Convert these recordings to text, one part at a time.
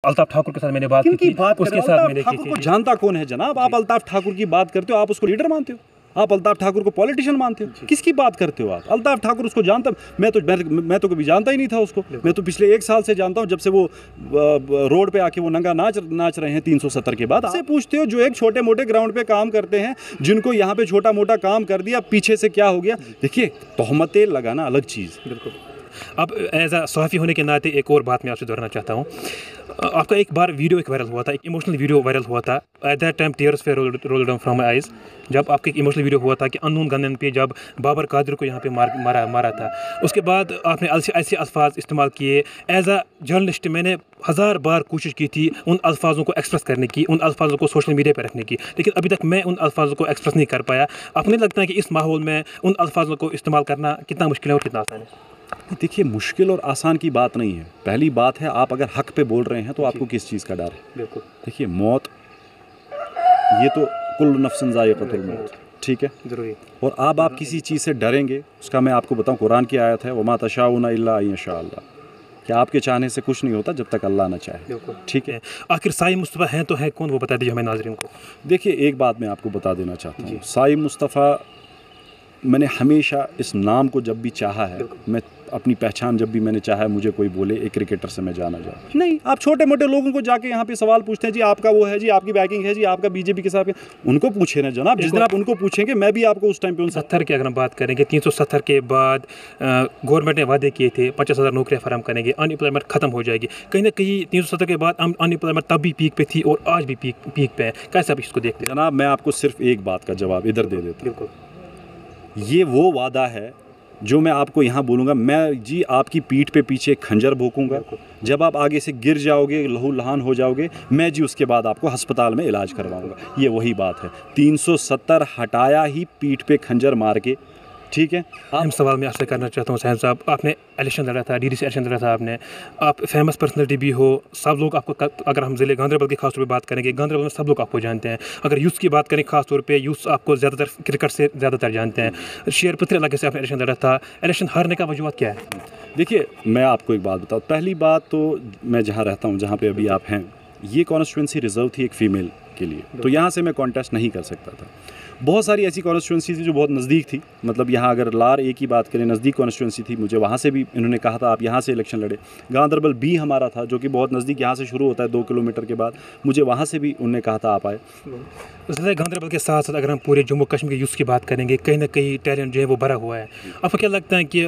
अल्ताफ ठाकुर के साथ मैंने बात की थी, उसके साथ मैंने की थी। जानता कौन है जनाब? आप अल्ताफ ठाकुर की बात करते हो, आप उसको लीडर मानते हो, आप अल्ताफ ठाकुर को पॉलिटिशियन मानते हो, किसकी बात करते हो आप? अल्ताफ ठाकुर उसको जानता, मैं तो कभी जानता ही नहीं था उसको। मैं तो पिछले 1 साल से जानता हूँ, जब से वो रोड पे आके वो नंगा नाच रहे हैं 370 के बाद। आपसे पूछते हो जो एक छोटे मोटे ग्राउंड पे काम करते हैं, जिनको यहाँ पे छोटा मोटा काम कर दिया, पीछे से क्या हो गया? देखिए, तोहमतें लगाना अलग चीज़। बिल्कुल। अब एज अ सहाफ़ी होने के नाते एक और बात मैं आपसे दोहराना चाहता हूँ। आपका एक बार वीडियो एक वायरल हुआ था, एक इमोशनल वीडियो वायरल हुआ था। At that time tears way rolled down from my eyes. जब आपका एक इमोशनल वीडियो हुआ था कि अननोन गनमैन पे जब बाबर कादिर को यहाँ पे मारा था, उसके बाद आपने ऐसे अल्फाज इस्तेमाल किए। एज अ जर्नलिस्ट मैंने 1000 बार कोशिश की थी उन अल्फाजों को एक्सप्रेस करने की, उन अल्फाजों को सोशल मीडिया पर रखने की, लेकिन अभी तक मैं उन अल्फाजों को एक्सप्रेस नहीं कर पाया। आपको नहीं लगता है कि इस माहौल में उन अल्फाजों को इस्तेमाल करना कितना मुश्किल है और कितना आसान है? देखिए, मुश्किल और आसान की बात नहीं है। पहली बात है, आप अगर हक पे बोल रहे हैं तो आपको किस चीज़ का डर है? बिल्कुल। देखिए, मौत ये तो कुल्लु नफ्सिन ज़ाइक़तुल मौत, ठीक है, ज़रूरी। और अब आप किसी चीज़ से डरेंगे, उसका मैं आपको बताऊं, कुरान की आयत है, वमा तशाऊना इल्ला अन यशा अल्लाह, कि आपके चाहने से कुछ नहीं होता जब तक अल्लाह ना चाहे। ठीक है। आखिर साईं मुस्तफ़ा हैं तो हैं कौन, वो बता दीजिए हमें नाज़रीन को। देखिए, एक बात मैं आपको बता देना चाहता हूँ, साईं मुस्तफ़ा, मैंने हमेशा इस नाम को जब भी चाहा है, मैं अपनी पहचान जब भी मैंने चाहा है, मुझे कोई बोले एक क्रिकेटर से मैं जाना जाऊँ नहीं। आप छोटे मोटे लोगों को जाके यहाँ पे सवाल पूछते हैं, जी आपका वो है, जी आपकी बैकिंग है, जी आपका बीजेपी के साथ, उनको पूछे ना जनाब। जिस दिन आप उनको पूछेंगे, मैं भी आपको उस टाइम पे 70 की अगर हम बात करेंगे, 370 के बाद गवर्नमेंट ने वादे किए थे 50,000 नौकरियाँ फराहम करेंगे, अनएम्प्लॉयमेंट खत्म हो जाएगी। कहीं ना कहीं 370 के बाद अनएम्प्लॉयमेंट तब भी पीक पे थी और आज भी पीक पे है। कैसे आप इसको देखते हैं? जनाब, मैं आपको सिर्फ एक बात का जवाब इधर दे देता हूँ। बिल्कुल। ये वो वादा है जो मैं आपको यहाँ बोलूँगा, मैं जी आपकी पीठ पे पीछे खंजर भोंकूंगा, जब आप आगे से गिर जाओगे, लहू लहान हो जाओगे, मैं जी उसके बाद आपको अस्पताल में इलाज करवाऊँगा। ये वही बात है, 370 हटाया ही पीठ पे खंजर मार के। ठीक है। अहम सवाल मैं आपसे करना चाहता हूँ साहिब साहब, आपने इलेक्शन लड़ा था, डीडी से इलेक्शन लड़ा था आपने, आप फेमस पर्सनैलिटी भी हो, सब लोग आपको, अगर हम ज़िले गांधरबल की खास तौर पे बात करेंगे, गांधरबल में सब लोग आपको जानते हैं। अगर यूथ की बात करें खास तौर पे, यूथ आपको ज़्यादातर क्रिकेट से ज़्यादातर जानते हैं। शेरपुत्री इलाके से आपने इलेक्शन लड़ा था, इलेक्शन हारने का वजूहत क्या है? देखिए, मैं आपको एक बात बताऊँ। पहली बात तो मैं जहाँ रहता हूँ, जहाँ पर अभी आप हैं, ये कॉन्स्टिट्यूंसी रिजर्व थी एक फ़ीमेल के लिए, तो यहाँ से मैं कॉन्टेस्ट नहीं कर सकता था। बहुत सारी ऐसी कॉन्स्टिट्यूंसी थी जो बहुत नज़दीक थी, मतलब यहाँ अगर लार ए की बात करें, नज़दीक कॉन्स्टिट्यूंसी थी, मुझे वहाँ से भी इन्होंने कहा था आप यहाँ से इलेक्शन लड़े। गांधरबल बी हमारा था जो कि बहुत नज़दीक, यहाँ से शुरू होता है 2 किलोमीटर के बाद, मुझे वहाँ से भी उन्होंने कहा था आप आए। गांधरबल के साथ साथ अगर हम पूरे जम्मू कश्मीर के यूथ की बात करेंगे, कहीं ना कहीं टैलेंट जो है वो भरा हुआ है। आपको क्या लगता है कि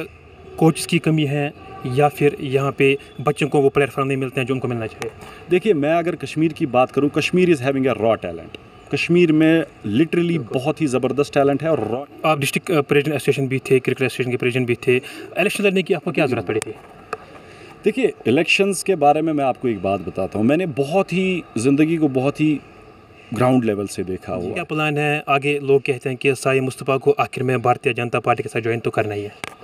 कोच की कमी है या फिर यहाँ पे बच्चों को वो प्लेटफॉर्म नहीं मिलते हैं जो उनको मिलना चाहिए? देखिए, मैं अगर कश्मीर की बात करूँ, Kashmir is having a raw talent. Kashmir में लिटरली बहुत ही ज़बरदस्त टैलेंट है। और आप डिस्ट्रिक्ट प्रेसिडेंट एसोसिएशन भी थे, क्रिकेट एसोसिएशन के प्रेसिडेंट भी थे, इलेक्शन लड़ने की आपको क्या ज़रूरत पड़ी थी? देखिए, इलेक्शंस के बारे में मैं आपको एक बात बताता हूँ, मैंने बहुत ही ज़िंदगी को बहुत ही ग्राउंड लेवल से देखा हुआ। क्या प्लान है आगे? लोग कहते हैं कि साईं मुस्तफ़ा को आखिर में भारतीय जनता पार्टी के साथ ज्वाइन तो करना ही है।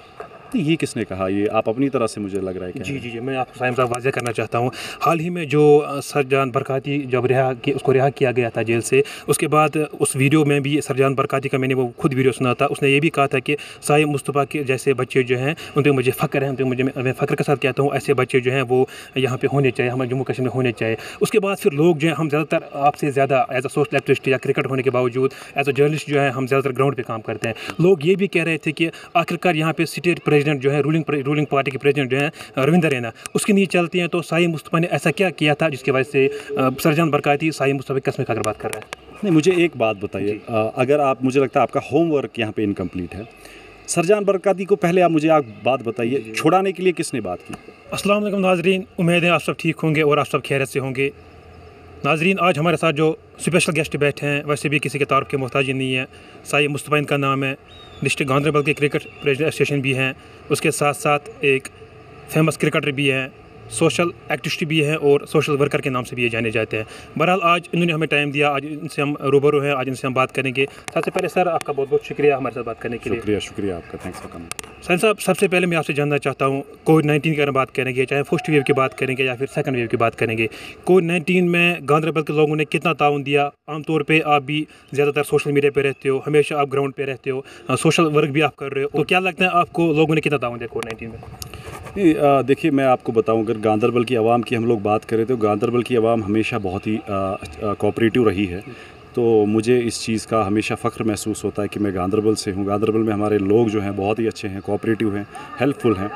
ये किसने कहा? ये आप अपनी तरह से मुझे लग रहा है कि जी, मैं आपको साहिब साहब वाज़ह करना चाहता हूँ। हाल ही में जो सरजान बरकाती जब उसको रिहा किया गया था जेल से, उसके बाद उस वीडियो में भी सरजान बरकाती का मैंने वो खुद वीडियो सुना था। उसने ये भी कहा था कि साईं मुस्तफ़ा के जैसे बच्चे जो हैं उन पर मुझे फ़ख्र है, मैं फ़ख्र के साथ कहता हूँ, ऐसे बच्चे जो हैं वो यहाँ पे होने चाहिए, हमारे जम्मू कश्मीर में होने चाहिए। उसके बाद फिर लोग जो हैं, हम ज़्यादातर आपसे ज़्यादा एज अ सोशल एक्टिविस्ट या क्रिकेट होने के बावजूद एज अ जर्नलिस्ट जो है हम ज़्यादातर ग्राउंड पर काम करते हैं। लोग ये भी कह रहे थे कि आखिरकार यहाँ पे स्टेट प्रेसिडेंट जो है, रूलिंग पार्टी के प्रेसिडेंट जो हैं रविंदर रैना, उसकी नीचे चलती हैं, तो साईं मुस्तफ़ा ने ऐसा क्या किया था जिसकी वजह से सरजान बरकाती साईं मुस्तफ़ा की कसम खाकर बात कर रहा है? नहीं, मुझे एक बात बताइए, अगर आप, मुझे लगता है आपका होमवर्क यहाँ पे इनकम्प्लीट है। सरजान बरकाती को पहले आप मुझे बात बताइए, छुड़ाने के लिए किसने बात की? अस्सलाम वालेकुम नाज़रीन, उम्मीद है आप सब ठीक होंगे और आप सब खैरियत से होंगे। नाज़रीन, आज हमारे साथ जो स्पेशल गेस्ट बैठे हैं वैसे भी किसी के तारुफ के मोहताज नहीं है। साईं मुस्तफ़ा इनका नाम है, डिस्ट्रिक्ट गांधरबल के क्रिकेट प्रेसिडेंट एसोसिएशन भी हैं, उसके साथ साथ एक फेमस क्रिकेटर भी हैं, सोशल एक्टिविस्ट भी हैं और सोशल वर्कर के नाम से भी ये जाने जाते हैं। बहरहाल आज इन्होंने हमें टाइम दिया, आज इनसे हम रूबरू हैं, आज इनसे हम बात करेंगे। सबसे पहले सर आपका बहुत बहुत शुक्रिया हमारे साथ बात करने के लिए। शुक्रिया आपका, थैंक्स फॉर कमिंग। सैन साहब, सबसे पहले मैं आपसे जानना चाहता हूँ, कोविड-19 की अगर बात करेंगे, चाहे फर्स्ट वेव की बात करेंगे या फिर सेकंड वेव की बात करेंगे, कोविड-19 में गांधरबल के लोगों ने कितना ताउन दिया? आमतौर पे आप भी ज़्यादातर सोशल मीडिया पे रहते हो, हमेशा आप ग्राउंड पे रहते हो, सोशल वर्क भी आप कर रहे हो, तो क्या लगता है आपको लोगों ने कितना ताउन दिया कोविड-19 में? देखिए, मैं आपको बताऊं, अगर गांदरबल की आवाम की हम लोग बात करें तो गांदरबल की आवाम हमेशा बहुत ही कोऑपरेटिव रही है। तो मुझे इस चीज़ का हमेशा फ़ख्र महसूस होता है कि मैं गांदरबल से हूँ। गांदरबल में हमारे लोग जो हैं बहुत ही अच्छे हैं, कोऑपरेटिव हैं, हेल्पफुल हैं।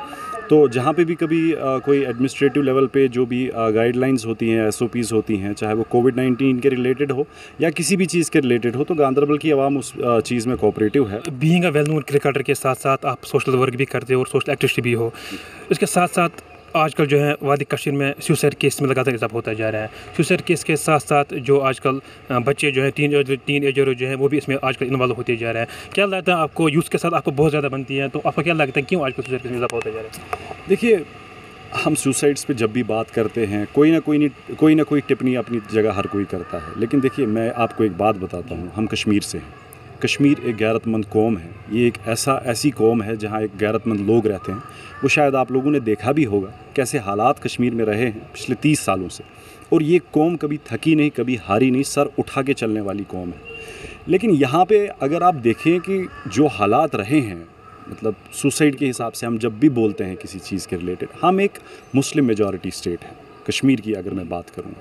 तो जहाँ पे भी कभी कोई एडमिनिस्ट्रेटिव लेवल पे जो भी गाइडलाइंस होती हैं, एसओपीज़ होती हैं, चाहे वो कोविड-19 के रिलेटेड हो या किसी भी चीज़ के रिलेटेड हो, तो गांदरबल की आवाम उस चीज़ में कोऑपरेटिव है। Being a well known cricketer के साथ साथ आप सोशल वर्क भी करते हो और सोशल एक्टिविस्ट भी हो। इसके साथ साथ आजकल जो है वादी कश्मीर में सुसाइड केस में लगातार इजाफा होता जा रहा है। सुसाइड केस के साथ साथ जो आजकल बच्चे जो हैं टीन एजर जो हैं वो भी इसमें आजकल इन्वॉल्व होते जा रहे हैं। क्या लगता है आपको, यूथ के साथ आपको बहुत ज़्यादा बनती है, तो आपको क्या लगता है क्यों आजकल सुसाइड केस में इजाफा होता जा रहा है? देखिए, हम सुसाइड्स पे जब भी बात करते हैं, कोई ना कोई टिप्पणी अपनी जगह हर कोई करता है। लेकिन देखिए, मैं आपको एक बात बताता हूँ, हम कश्मीर से हैं। कश्मीर एक गैरतमंद कौम है। ये एक ऐसी कौम है जहाँ एक गैरतमंद लोग रहते हैं। वो शायद आप लोगों ने देखा भी होगा कैसे हालात कश्मीर में रहे हैं पिछले 30 सालों से। और ये कौम कभी थकी नहीं, कभी हारी नहीं, सर उठा के चलने वाली कौम है। लेकिन यहाँ पे अगर आप देखें कि जो हालात रहे हैं, मतलब सुसाइड के हिसाब से हम जब भी बोलते हैं किसी चीज़ के रिलेटेड, हम एक मुस्लिम मेजॉरिटी स्टेट है कश्मीर की अगर मैं बात करूँ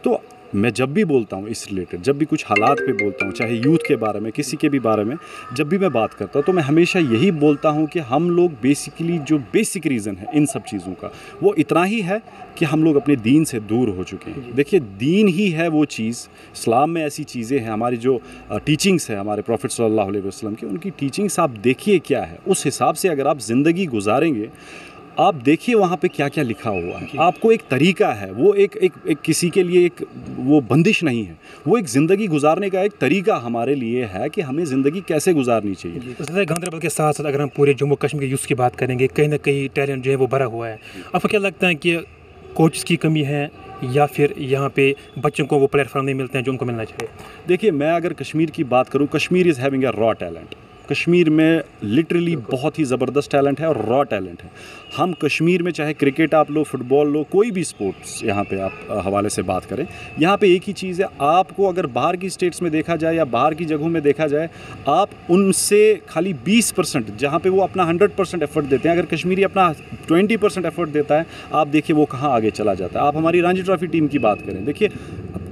तो मैं जब भी बोलता हूँ इस रिलेटेड, जब भी कुछ हालात पे बोलता हूँ, चाहे यूथ के बारे में, किसी के भी बारे में जब भी मैं बात करता हूँ, तो मैं हमेशा यही बोलता हूँ कि हम लोग बेसिकली जो बेसिक रीज़न है इन सब चीज़ों का, वो इतना ही है कि हम लोग अपने दीन से दूर हो चुके हैं। देखिए, दीन ही है वो चीज़, इस्लाम में ऐसी चीज़ें हैं, हमारी जो टीचिंग्स है हमारे प्रॉफिट सल्लल्लाहु अलैहि वसल्लम की, उनकी टीचिंग्स आप देखिए क्या है, उस हिसाब से अगर आप ज़िंदगी गुजारेंगे, आप देखिए वहाँ पे क्या क्या लिखा हुआ है। आपको एक तरीका है, वो एक किसी के लिए एक वो बंदिश नहीं है, वो एक ज़िंदगी गुजारने का एक तरीका हमारे लिए है कि हमें ज़िंदगी कैसे गुजारनी चाहिए। तो गांदरबल के साथ साथ अगर हम पूरे जम्मू कश्मीर के यूथ की बात करेंगे, कहीं ना कहीं टैलेंट जो है वो भरा हुआ है। आपको क्या लगता है कि कोच की कमी है या फिर यहाँ पे बच्चों को वो प्लेटफॉर्म नहीं मिलते हैं जो उनको मिलना चाहिए? देखिए, मैं अगर कश्मीर की बात करूँ, Kashmir is having a raw talent. Kashmir में लिटरली बहुत ही ज़बरदस्त टैलेंट है और रॉ टैलेंट है। हम कश्मीर में चाहे क्रिकेट आप लो, फुटबॉल लो, कोई भी स्पोर्ट्स यहाँ पे आप हवाले से बात करें, यहाँ पे एक ही चीज़ है, आपको अगर बाहर की स्टेट्स में देखा जाए या बाहर की जगहों में देखा जाए, आप उनसे खाली 20% जहाँ पे वो अपना 100% एफर्ट देते हैं, अगर कश्मीरी अपना 20% एफर्ट देता है, आप देखिए वो कहाँ आगे चला जाता है। आप हमारी रणजी ट्रॉफी टीम की बात करें, देखिए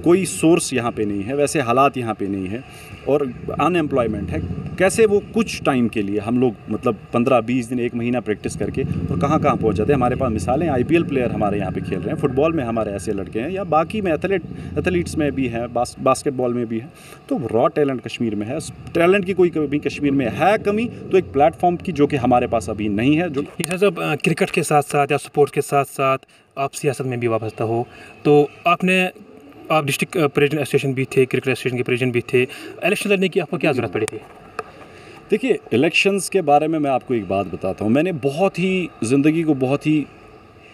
कोई सोर्स यहाँ पे नहीं है, वैसे हालात यहाँ पे नहीं है और अनएम्प्लॉयमेंट है। कैसे वो कुछ टाइम के लिए हम लोग मतलब 15-20 दिन, 1 महीना प्रैक्टिस करके और कहाँ पहुँच जाते हैं। हमारे पास मिसालें, IPL प्लेयर हमारे यहाँ पे खेल रहे हैं, फुटबॉल में हमारे ऐसे लड़के हैं या बाकी में एथलीट्स में भी हैं, बास्केटबॉल में भी है। तो रॉ टैलेंट कश्मीर में है। टैलेंट की कोई कमी कश्मीर में है कमी तो एक प्लेटफॉर्म की, जो कि हमारे पास अभी नहीं है। जो जब क्रिकेट के साथ साथ या स्पोर्ट्स के साथ साथ आप सियासत में भी वाबस्ता हो, तो आप डिस्ट्रिक्ट प्रेसिडेंट एसोसिएशन भी थे, क्रिकेट एसोसिएशन के प्रेसिडेंट भी थे, इलेक्शन लड़ने की आपको क्या ज़रूरत पड़ी थी? देखिए, इलेक्शंस के बारे में मैं आपको एक बात बताता हूँ। मैंने बहुत ही ज़िंदगी को बहुत ही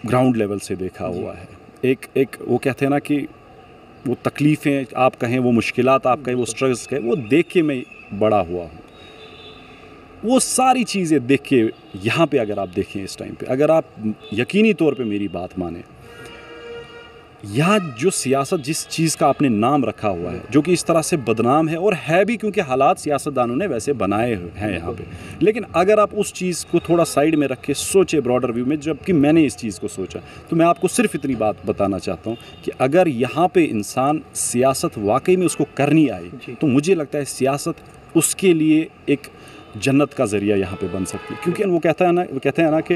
ग्राउंड लेवल से देखा हुआ है। एक वो कहते हैं ना कि वो तकलीफ़ें आप कहें, वो मुश्किलात आप कहें, वो स्ट्रगल्स कहें, वो देख के मैं बड़ा हुआ हूँ। वो सारी चीज़ें देख के यहाँ पे अगर आप देखें इस टाइम पे, अगर आप यकीनी तौर पे मेरी बात माने, यहाँ जो सियासत जिस चीज़ का आपने नाम रखा हुआ है, जो कि इस तरह से बदनाम है और है भी, क्योंकि हालात सियासतदानों ने वैसे बनाए हैं यहाँ पे। लेकिन अगर आप उस चीज़ को थोड़ा साइड में रख के सोचे ब्रॉडर व्यू में, जबकि मैंने इस चीज़ को सोचा, तो मैं आपको सिर्फ इतनी बात बताना चाहता हूँ कि अगर यहाँ पे इंसान सियासत वाकई में उसको करनी आए, तो मुझे लगता है सियासत उसके लिए एक जन्नत का ज़रिया यहाँ पे बन सकती है। क्योंकि वो कहते हैं ना कि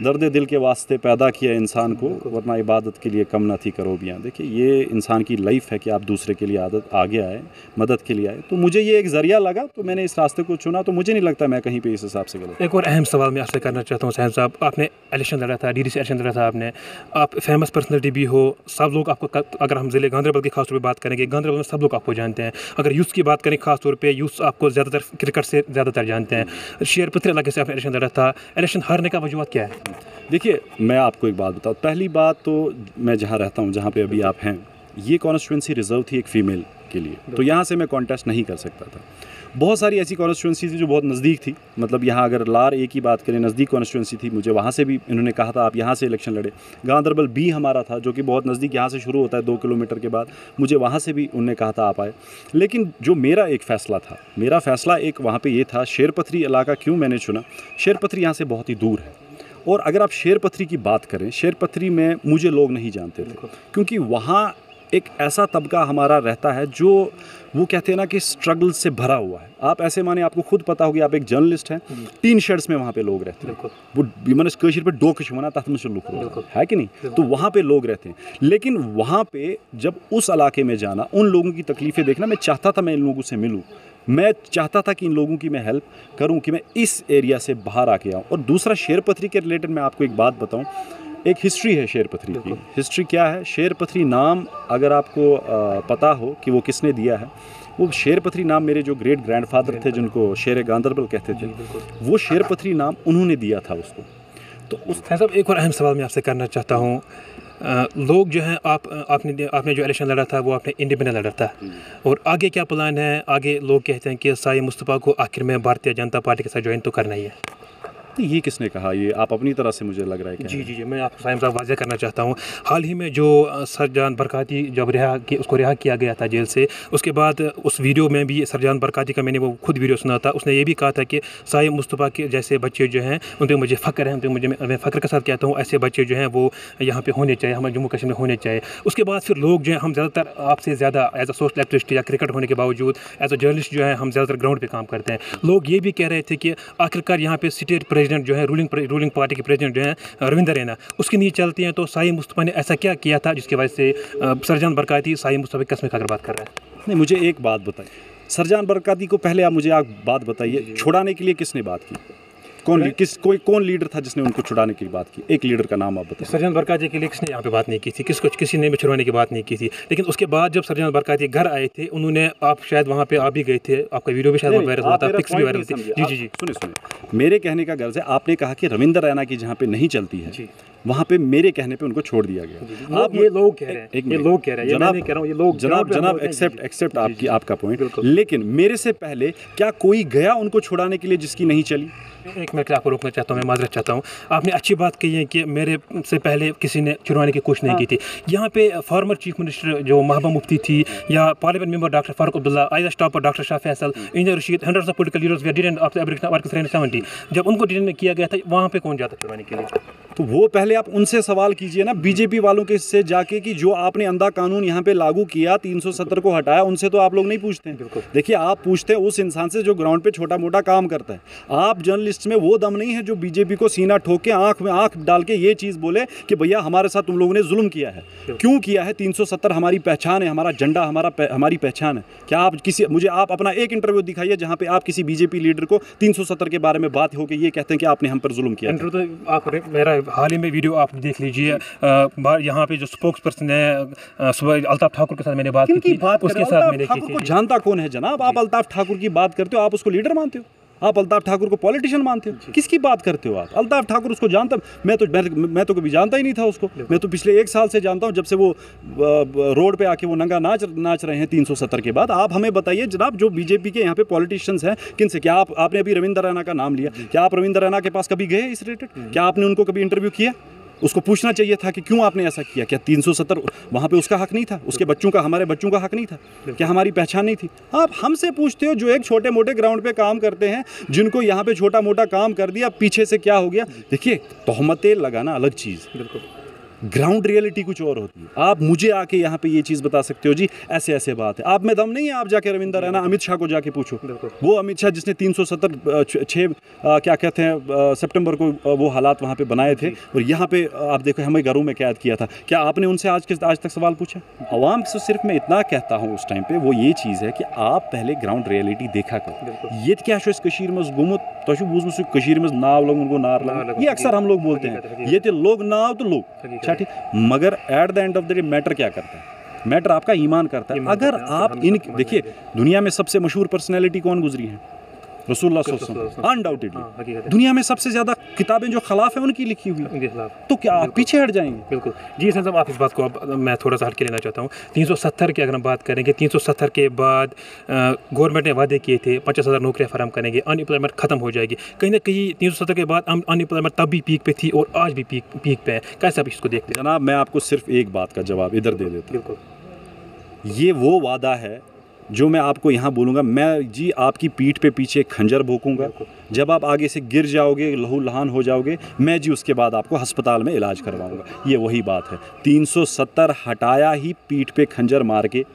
दर्द दिल के वास्ते पैदा किया इंसान को, वरना इबादत के लिए कम न थी करोबियाँ। देखिए, ये इंसान की लाइफ है कि आप दूसरे के लिए आगे आए, मदद के लिए आए। तो मुझे ये एक ज़रिया लगा, तो मैंने इस रास्ते को चुना। तो मुझे नहीं लगता मैं कहीं पे इस हिसाब से गलत। एक और अहम सवाल मैं आपसे करना चाहता हूँ साहिब साहब, आपने इलेक्शन लड़ा था, DDC इलेक्शन लड़ा था आपने, आप फेमस पर्सनैलिटी भी हो, सब लोग आपको, अगर हम ज़िले गांदरबल की खासतौर पर बात करेंगे, गांदरबल में सब लोग आपको जानते हैं। अगर यूथ की बात करें खासतौर पर, यूथ आपको ज़्यादातर क्रिकेट से ज़्यादातर जानते हैं। शेरपत्री इलाके से आपने इलेक्शन लड़ा था, इलेक्शन हारने का वजूहत क्या है? देखिए, मैं आपको एक बात बताऊँ। पहली बात तो मैं जहाँ रहता हूँ, जहाँ पे अभी आप हैं, ये कॉन्स्टिट्यूंसी रिजर्व थी एक फ़ीमेल के लिए, तो यहाँ से मैं कॉन्टेस्ट नहीं कर सकता था। बहुत सारी ऐसी कॉन्स्टिट्यूंसी थी जो बहुत नज़दीक थी, मतलब यहाँ अगर लार ए की बात करें, नज़दीक कॉन्स्टिट्यूंसी थी, मुझे वहाँ से भी इन्होंने कहा था आप यहाँ से इलेक्शन लड़े। गांदरबल B हमारा था, जो कि बहुत नज़दीक यहाँ से शुरू होता है 2 किलोमीटर के बाद, मुझे वहाँ से भी उन्होंने कहा था आप आए। लेकिन जो मेरा एक फ़ैसला था, मेरा फ़ैसला एक वहाँ पर ये था, शेरपत्री इलाका क्यों मैंने चुना? शेरपत्री यहाँ से बहुत ही दूर है और अगर आप शेरपथरी की बात करें, शेरपथरी में मुझे लोग नहीं जानते थे, क्योंकि वहाँ एक ऐसा तबका हमारा रहता है जो वो कहते हैं ना कि स्ट्रगल से भरा हुआ है। आप ऐसे माने, आपको खुद पता होगी, आप एक जर्नलिस्ट हैं, 3 शेड्स में वहाँ पे लोग रहते हैं। वो मैंने कशीर पे 2 कशमना तहत में से लुक है कि नहीं, तो वहाँ पे लोग रहते हैं। लेकिन वहाँ पे जब उस इलाके में जाना, उन लोगों की तकलीफ़ें देखना, मैं चाहता था मैं इन लोगों से मिलूँ, मैं चाहता था कि इन लोगों की मैं हेल्प करूं, कि मैं इस एरिया से बाहर आके आऊं। और दूसरा, शेरपथरी के रिलेटेड मैं आपको एक बात बताऊं, एक हिस्ट्री है शेरपथरी की। हिस्ट्री क्या है? शेरपथरी नाम अगर आपको पता हो कि वो किसने दिया है, वो शेरपथरी नाम मेरे जो ग्रेट ग्रैंडफादर थे, जिनको शेर गांदरबल कहते थे, वो शेरपथरी नाम उन्होंने दिया था उसको। तो उस साहब एक और अहम सवाल मैं आपसे करना चाहता हूँ। लोग जो हैं, आपने जो इलेक्शन लड़ा था वो आपने इंडिपेंडेंट लड़ा था, और आगे क्या प्लान है? आगे लोग कहते हैं कि साई मुस्तफ़ा को आखिर में भारतीय जनता पार्टी के साथ ज्वाइन तो करना ही है। ये किसने कहा? ये आप अपनी तरह से मुझे लग रहा है कि जी, मैं आपको साइम साहब वाज़ह करना चाहता हूँ। हाल ही में जो सरजान बरकाती जब उसको रिहा किया गया था जेल से, उसके बाद उस वीडियो में भी सरजान बरकाती का मैंने वो खुद वीडियो सुना था। उसने ये भी कहा था कि साई मुस्तफ़ा के जैसे बच्चे जो हैं उन पर मुझे फ़ख्र है, मैं फ़ख्र के साथ कहता हूँ, ऐसे बच्चे जो हैं वो यहाँ पे होने चाहिए, हमारे जम्मू कश्मीर में होने चाहिए। उसके बाद फिर लोग जो हैं, हम ज़्यादातर आपसे ज़्यादा एज अ सोशल एक्टिविस्ट या क्रिकेट होने के बावजूद एज अ जर्नलिस्ट जो है हम ज़्यादातर ग्राउंड पर काम करते हैं। लोग ये भी कह रहे थे कि आखिरकार यहाँ पे स्टेट प्रेसिडेंट जो है, रूलिंग पार्टी के प्रेसिडेंट जो हैं रविंदर रैना, उसकी नींद चलती हैं। तो साई मुस्तफ़ा ने ऐसा क्या किया था जिसकी वजह से सरजान बरकाती साई मुस्तफ़ा की कसम खाकर बात कर रहा है? नहीं, मुझे एक बात बताइए, सरजान बरकाती को पहले आप मुझे बात बताइए, छुड़ाने के लिए किसने बात की? कौन लीडर था जिसने उनको छुड़ाने की बात की? एक लीडर का नाम आप बताइए। सरजान बरकाती के लिए किसने यहाँ पे बात नहीं की थी, किसी ने भी छुड़वाने की बात नहीं की थी। लेकिन उसके बाद जब सरजान बरकाती घर आए थे, उन्होंने, आप शायद वहाँ पे आप भी गए थे, आपका वीडियो भी शायद वायरल हुआ था, पिक्स भी वायरल थी। जी, सुनिए, मेरे कहने का गर्ज है, आपने कहा कि रविंदर रैना की जहाँ पे नहीं चलती है, वहाँ पे मेरे कहने पे उनको छोड़ दिया गया। आप ये लोग कह रहे हैं, ये लोग कह रहे हैं, मैं नहीं कह रहा हूँ, ये लोग जनाब एक्सेप्ट आपका पॉइंट, लेकिन मेरे से पहले क्या कोई गया उनको छुड़ाने के लिए जिसकी नहीं चली? एक मिनट आपको रोकना चाहता हूँ, मैं माजरत चाहता हूँ। आपने अच्छी बात कही है कि मेरे से पहले किसी ने छुड़वाने की कोशिश नहीं की थी। यहाँ पे फॉर्मर चीफ मिनिस्टर जो महबूबा मुफ्ती थी, या parliament member doctor Farooq Abdullah, IAS topper doctor Shah Faesal, engineer Rashid, hundreds of political leaders they didn't of the 70, जब उनको डिटेन किया गया था, वहाँ पे कौन जाता छुड़वाने के लिए? तो वो पहले आप उनसे सवाल कीजिए ना, बीजेपी वालों के से जाके, कि जो आपने अंधा कानून यहाँ पे लागू किया, 370 को हटाया, उनसे तो आप लोग नहीं पूछते हैं। देखिए, आप पूछते हैं उस इंसान से जो ग्राउंड पे छोटा मोटा काम करता है। आप जर्नलिस्ट में वो दम नहीं है जो बीजेपी को सीना ठोक के आंख में आंख डाल के ये चीज़ बोले कि भैया हमारे साथ तुम लोगों ने जुल्म किया है। क्यों किया है? 370 हमारी पहचान है, हमारा झंडा हमारी पहचान है। क्या आप मुझे आप अपना एक इंटरव्यू दिखाइए जहाँ पे आप किसी बीजेपी लीडर को 370 के बारे में बात हो के ये कहते हैं कि आपने हम पर जुल्म किया। आप मेरा हाल ही में वीडियो आप देख लीजिए, यहाँ पे जो स्पोक्स पर्सन है अल्ताफ ठाकुर के साथ मैंने बात की थी, उसके साथ मैंने की थी। जानता कौन है जनाब? आप अल्ताफ ठाकुर की बात करते हो, आप उसको लीडर मानते हो? आप अल्ताफ ठाकुर को पॉलिटिशियन मानते हो? किसकी बात करते हो आप? अल्ताफ ठाकुर उसको जानता, मैं तो कभी जानता ही नहीं था उसको। मैं तो पिछले 1 साल से जानता हूँ, जब से वो रोड पे आके वो नंगा नाच रहे हैं 370 के बाद। आप हमें बताइए जनाब, जो बीजेपी के यहाँ पे पॉलिटिशियंस हैं, किन से? क्या आपने अभी रविंदर रैना का नाम लिया, क्या आप रविंदर रैना के पास कभी गए इस रिलेटेड? क्या आपने उनको कभी इंटरव्यू किया? उसको पूछना चाहिए था कि क्यों आपने ऐसा किया। क्या 370 वहाँ पे उसका हक नहीं था? उसके बच्चों का, हमारे बच्चों का हक नहीं था? क्या हमारी पहचान नहीं थी? आप हमसे पूछते हो जो एक छोटे मोटे ग्राउंड पे काम करते हैं, जिनको यहाँ पे छोटा मोटा काम कर दिया, पीछे से क्या हो गया? देखिए, तोहमतें लगाना अलग चीज़, ग्राउंड रियलिटी कुछ और होती है। आप मुझे आके यहाँ पे ये चीज़ बता सकते हो जी ऐसे ऐसे बात है, आप में दम नहीं है? आप जाके रविंदर रैना, अमित शाह को जाके पूछो। वो अमित शाह जिसने 370 क्या कहते हैं सितंबर को वो हालात वहाँ पे बनाए थे, और यहाँ पे आप देखो हमें घरों में कैद किया था। क्या आपने उनसे आज तक सवाल पूछा? आवाम से सिर्फ मैं इतना कहता हूँ उस टाइम पे, वो ये चीज़ है कि आप पहले ग्राउंड रियलिटी देखा करो। ये क्या कशीर में गुमुत तो बूझ कशीर में नाव लोग उनको नार लगा, ये अक्सर हम लोग बोलते हैं, ये थे लोग नाव तो लोग, ठीक। मगर at the end of the day matter क्या करता है? मैटर आपका ईमान करता है। अगर आप देखिए, दुनिया में सबसे मशहूर पर्सनैलिटी कौन गुजरी है? रसूलुल्लाह सल्लल्लाहु अलैहि वसल्लम, अनडाउटेडली। दुनिया में सबसे ज़्यादा किताबें जो खिलाफ है उनकी लिखी हुई, तो क्या आप पीछे हट जाएंगे? बिल्कुल जी साहब, आप इस बात को अब मैं थोड़ा सा हट के लेना चाहता हूँ। 370 की अगर हम बात करेंगे, 370 के बाद गवर्नमेंट ने वादे किए थे 50,000 नौकरियाँ फराहम करेंगे, अनएम्प्लॉयमेंट खत्म हो जाएगी। कहीं ना कहीं 370 के बाद अनएम्प्लॉयमेंट तब भी पीक पे थी और आज भी पीक पे है। कैसे आप इसको देखते हैं? जनाब, मैं आपको सिर्फ एक बात का जवाब इधर दे देता हूँ। ये वो वादा है जो मैं आपको यहाँ बोलूँगा, मैं जी आपकी पीठ पे पीछे खंजर भोंकूंगा, जब आप आगे से गिर जाओगे, लहू लहान हो जाओगे, मैं जी उसके बाद आपको अस्पताल में इलाज करवाऊंगा। ये वही बात है, 370 हटाया ही पीठ पे खंजर मार के,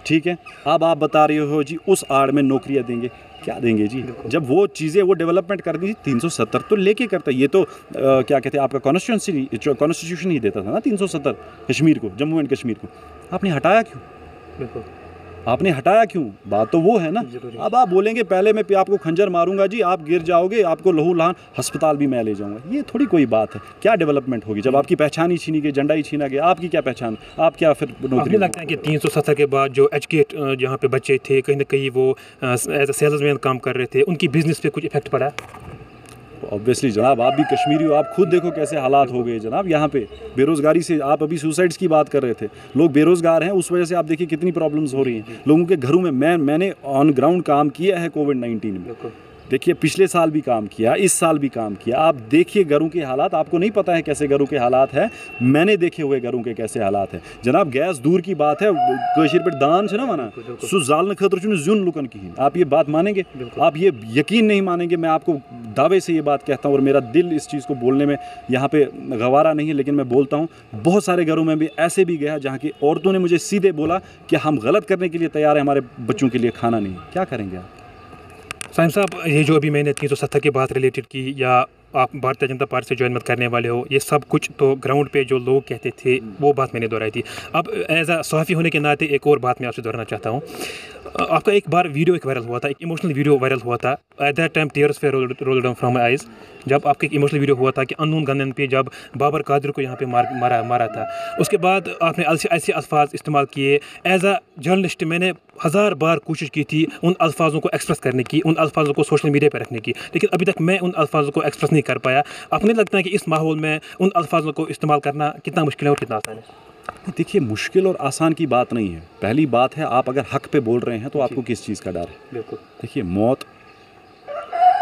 ठीक है। अब आप बता रहे हो जी उस आड़ में नौकरियाँ देंगे, क्या देंगे जी? जब वो चीज़ें वो डेवलपमेंट कर दी थी, 370 तो लेके करता, ये तो क्या कहते हैं, आपका कॉन्स्टिट्यूशन ही देता था ना 370 कश्मीर को, जम्मू एंड कश्मीर को। आपने हटाया क्यों? बिल्कुल, आपने हटाया क्यों? बात तो वो है ना। अब आप बोलेंगे पहले मैं आपको खंजर मारूंगा जी, आप गिर जाओगे, आपको लहू लहान, अस्पताल भी मैं ले जाऊंगा। ये थोड़ी कोई बात है। क्या डेवलपमेंट होगी जब आपकी पहचान ही छीनी गई, झंडा ही छीना गया, आपकी क्या पहचान? आप क्या फिर मुझे लगता है कि 370 के बाद जो एजुकेट जहाँ पे बच्चे थे, कहीं ना कहीं वो एज ए सेल्समैन काम कर रहे थे, उनकी बिजनेस पे कुछ इफेक्ट पड़ा? ऑब्वियसली जनाब, आप भी कश्मीरी हो, आप खुद देखो कैसे हालात हो गए जनाब यहाँ पे। बेरोज़गारी से, आप अभी सुसाइड्स की बात कर रहे थे, लोग बेरोज़गार हैं, उस वजह से आप देखिए कितनी प्रॉब्लम्स हो रही हैं लोगों के घरों में। मैंने ऑन ग्राउंड काम किया है कोविड-19 में, देखिए पिछले साल भी काम किया, इस साल भी काम किया। आप देखिए घरों के हालात, आपको नहीं पता है कैसे घरों के हालात हैं, मैंने देखे हुए घरों के कैसे हालात हैं जनाब। गैस दूर की बात है, कशीर पे दान से ना माना सु जालन खतर जुन लुकन की। आप ये बात मानेंगे? आप ये यकीन नहीं मानेंगे, मैं आपको दावे से ये बात कहता हूँ, और मेरा दिल इस चीज़ को बोलने में यहाँ पे गवारा नहीं है, लेकिन मैं बोलता हूँ, बहुत सारे घरों में भी ऐसे भी गया जहाँ की औरतों ने मुझे सीधे बोला कि हम गलत करने के लिए तैयार हैं, हमारे बच्चों के लिए खाना नहीं। क्या करेंगे आप? साइम साहब, ये जो अभी मैंने 370 की बात रिलेटेड की, या आप भारतीय जनता पार्टी से ज्वाइन मत करने वाले हो, ये सब कुछ तो ग्राउंड पे जो लोग कहते थे वो बात मैंने दोहराई थी। अब एज अ सहाफ़ी होने के नाते एक और बात मैं आपसे दोहराना चाहता हूँ। आपका एक बार वीडियो एक वायरल हुआ था, एक इमोशनल वीडियो वायरल हुआ था। At that time tears way rolled down from my eyes. जब आपका एक इमोशनल वीडियो हुआ था कि अननोन गनमैन पे जब बाबर कादिर को यहाँ पे मारा था, उसके बाद आपने ऐसे अल्फाज इस्तेमाल किए। एज अ जर्नलिस्ट मैंने 1000 बार कोशिश की थी उन अल्फाजों को एक्सप्रेस करने की, उन अल्फाजों को सोशल मीडिया पर रखने की, लेकिन अभी तक मैं उन अल्फाजों को एक्सप्रेस नहीं कर पाया। आपको नहीं लगता है कि इस माहौल में उन अल्फाजों को इस्तेमाल करना कितना मुश्किल है और कितना आसान है? देखिए, मुश्किल और आसान की बात नहीं है। पहली बात है, आप अगर हक पे बोल रहे हैं तो आपको किस चीज़ का डर है? बिल्कुल। देखिए, मौत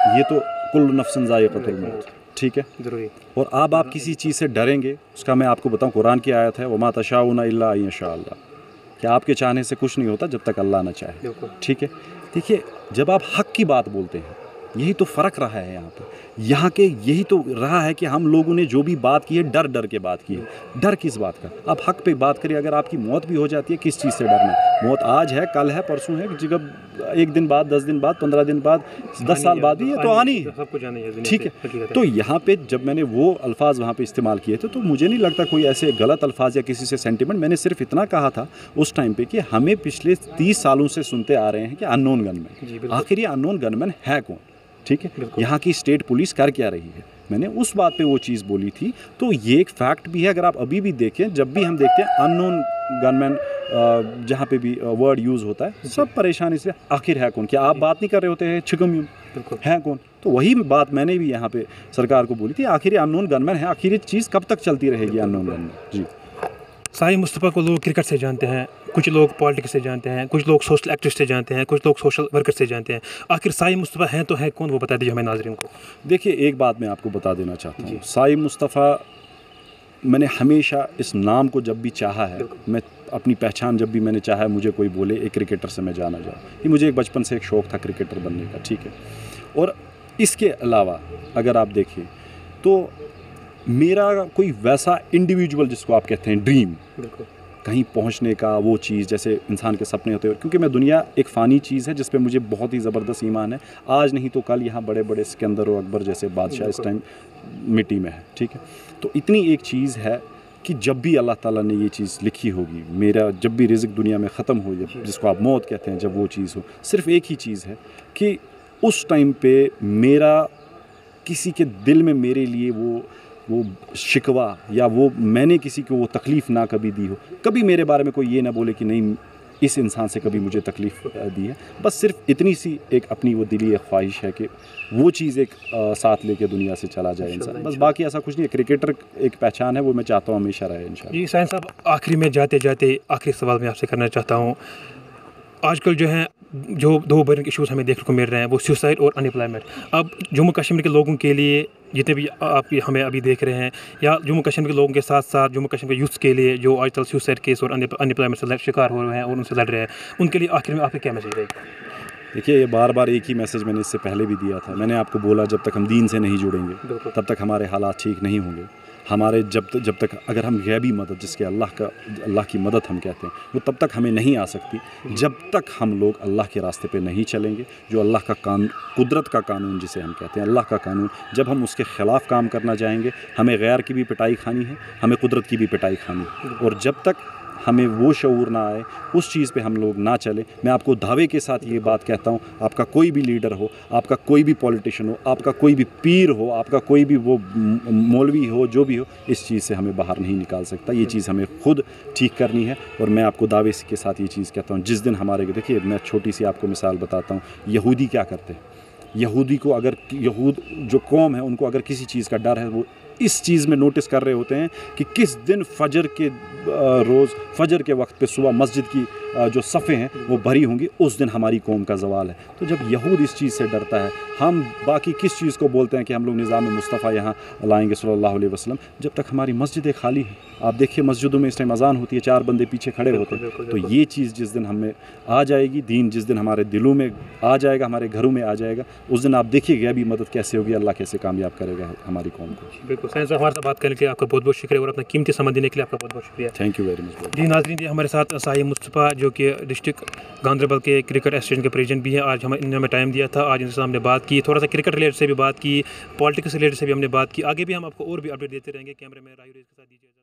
ये तो कुल्लु नफ्सिन ज़ाइक़तुल मौत, ठीक है, ज़रूरी। और आप किसी चीज़ से डरेंगे, उसका मैं आपको बताऊं, कुरान की आयत है, वमा तशाऊना इल्ला अन यशा अल्लाह, कि आपके चाहने से कुछ नहीं होता जब तक अल्लाह ना चाहे, ठीक है। देखिए, जब आप हक की बात बोलते हैं, यही तो फ़र्क रहा है यहाँ पर। यहाँ के यही तो रहा है कि हम लोगों ने जो भी बात की है, डर डर के बात की है। डर किस बात का? आप हक पे बात करिए। अगर आपकी मौत भी हो जाती है, किस चीज़ से डरना? मौत आज है, कल है, परसों है, जब 1 दिन बाद, 10 दिन बाद, 15 दिन बाद, 10 साल बाद भी ये तो आनी है, ठीक है। तो यहाँ पे जब मैंने वो अल्फाज वहाँ पे इस्तेमाल किए थे, तो मुझे नहीं लगता कोई ऐसे गलत अल्फाज या किसी से सेंटिमेंट। मैंने सिर्फ इतना कहा था उस टाइम पे कि हमें पिछले 30 सालों से सुनते आ रहे हैं कि अननोन गनमैन, आखिर ये अननोन गनमैन है कौन? ठीक है, यहाँ की स्टेट पुलिस कर क्या रही है? मैंने उस बात पे वो चीज़ बोली थी। तो ये एक फैक्ट भी है। अगर आप अभी भी देखें, जब भी हम देखते हैं अननोन गनमैन, जहाँ पे भी वर्ड यूज़ होता है, सब परेशान इसलिए, आखिर है कौन? क्या आप बात नहीं कर रहे होते हैं छिकम है कौन? तो वही बात मैंने भी यहाँ पे सरकार को बोली थी, आखिर ये अननोन गनमैन है, आखिर ये चीज़ कब तक चलती रहेगी अननोन गनमैन? जी। साहिम मुस्तफ़ा को लोग क्रिकेट से जानते हैं, कुछ लोग पॉलिटिक्स से जानते हैं, कुछ लोग सोशल एक्टिविस्ट से जानते हैं, कुछ लोग सोशल वर्कर से जानते हैं। आखिर साहिम मुस्तफ़ा हैं तो है कौन, वो बता दीजिए हमें नाज़रीन को। देखिए, एक बात मैं आपको बता देना चाहता हूँ, साहिम मुस्तफ़ा, मैंने हमेशा इस नाम को जब भी चाहा है, मैं अपनी पहचान जब भी मैंने चाहा है, मुझे कोई बोले एक क्रिकेटर से मैं जाना जाऊँ, ये मुझे एक बचपन से एक शौक़ था क्रिकेटर बनने का, ठीक है। और इसके अलावा अगर आप देखें तो मेरा कोई वैसा इंडिविजुअल जिसको आप कहते हैं ड्रीम, कहीं पहुंचने का, वो चीज़ जैसे इंसान के सपने होते हैं, क्योंकि मैं दुनिया एक फ़ानी चीज़ है जिस पे मुझे बहुत ही ज़बरदस्त ईमान है। आज नहीं तो कल यहाँ बड़े बड़े सिकंदर और अकबर जैसे बादशाह इस टाइम मिट्टी में है, ठीक है। तो इतनी एक चीज़ है कि जब भी अल्लाह ताला ने ये चीज़ लिखी होगी, मेरा जब भी रिज़्क़ दुनिया में ख़त्म हो, जिसको आप मौत कहते हैं, जब वो चीज़ हो, सिर्फ़ एक ही चीज़ है कि उस टाइम पे मेरा किसी के दिल में मेरे लिए वो शिकवा या वो मैंने किसी को वो तकलीफ़ ना कभी दी हो, कभी मेरे बारे में कोई ये ना बोले कि नहीं इस इंसान से कभी मुझे तकलीफ़ दी है। बस सिर्फ इतनी सी एक अपनी वो दिली एक ख्वाहिश है कि वो चीज़ एक साथ लेके दुनिया से चला जाए इंसान, बस बाकी ऐसा कुछ नहीं है। क्रिकेटर एक पहचान है, वो मैं चाहता हूँ हमेशा रहे इंशाल्लाह। जी साहिम साहब, आखिरी में जाते जाते आखिरी सवाल मैं आपसे करना चाहता हूँ। आजकल जो है जो दो बर्निंग इश्यूज हमें देखने को मिल रहे हैं वो सुसाइड और अनएम्प्लॉयमेंट। अब जम्मू कश्मीर के लोगों के लिए जितने भी आप हमें अभी देख रहे हैं, या जम्मू कश्मीर के लोगों के साथ साथ जम्मू कश्मीर के यूथ के लिए जो आजकल सुसाइड केस और अनएम्प्लॉयमेंट से शिकार हो रहे हैं और उनसे लड़ रहे हैं, उनके लिए आखिर में आपके क्या मैसेज रहेगा? देखिए, ये बार बार एक ही मैसेज मैंने इससे पहले भी दिया था। मैंने आपको बोला जब तक हम दीन से नहीं जुड़ेंगे तब तक हमारे हालात ठीक नहीं होंगे। हमारे जब तक अगर हम गैबी मदद, जिसके अल्लाह की मदद हम कहते हैं, वो तब तक हमें नहीं आ सकती जब तक हम लोग अल्लाह के रास्ते पे नहीं चलेंगे। जो अल्लाह का कानून, कुदरत का कानून जिसे हम कहते हैं, अल्लाह का कानून, जब हम उसके ख़िलाफ़ काम करना चाहेंगे, हमें गैर की भी पिटाई खानी है, हमें कुदरत की भी पिटाई खानी है। और जब तक हमें वो शऊर ना आए, उस चीज़ पे हम लोग ना चलें, मैं आपको दावे के साथ ये बात कहता हूँ, आपका कोई भी लीडर हो, आपका कोई भी पॉलिटिशियन हो, आपका कोई भी पीर हो, आपका कोई भी वो मौलवी हो, जो भी हो, इस चीज़ से हमें बाहर नहीं निकाल सकता। ये चीज़ हमें खुद ठीक करनी है। और मैं आपको दावे के साथ ये चीज़ कहता हूँ, जिस दिन हमारे, देखिए मैं छोटी सी आपको मिसाल बताता हूँ, यहूदी क्या करते हैं। यहूदी को अगर, यहूद जो कौम है, उनको अगर किसी चीज़ का डर है, वो इस चीज़ में नोटिस कर रहे होते हैं कि किस दिन फजर के रोज़ फजर के वक्त पे सुबह मस्जिद की जो सफ़े हैं वो भरी होंगी, उस दिन हमारी कौम का ज़वाल है। तो जब यहूद इस चीज़ से डरता है, हम बाकी किस चीज़ को बोलते हैं कि हम लोग निज़ाम मुस्तफ़ा यहाँ लाएंगे सल्लल्लाहु अलैहि वसल्लम, जब तक हमारी मस्जिदें खाली हैं। आप देखिए मस्जिदों में इस टाइम अज़ान होती है, 4 बंदे पीछे खड़े होते हैं। तो ये चीज़ जिस दिन हमें आ जाएगी, दीन जिस दिन हमारे दिलों में आ जाएगा, हमारे घरों में आ जाएगा, उस दिन आप देखिए गैबी मदद कैसे होगी, अल्लाह कैसे कामयाब करेगा हमारी कौम को। बिल्कुल सैन साहब, हमारे साथ बात करने के लिए आपका बहुत बहुत शुक्रिया और अपना कीमती समय देने के लिए आपका बहुत बहुत शुक्रिया। Thank you very much. जी नाज़रीन, जी हमारे साथ साहिब मुस्तफ़ा जो कि डिस्ट्रिक्ट गांधरबल के क्रिकेट एसोसिएशन के प्रेसिडेंट भी हैं। आज इन्होंने टाइम दिया था, आज इनसे हमने बात की, थोड़ा सा क्रिकेट रिलेटेड से भी बात की, पॉलिटिक्स रिलेटेड से भी हमने बात की। आगे भी हम आपको और भी अपडेट देते रहेंगे। कैमरे में रायू के साथ दीजिए।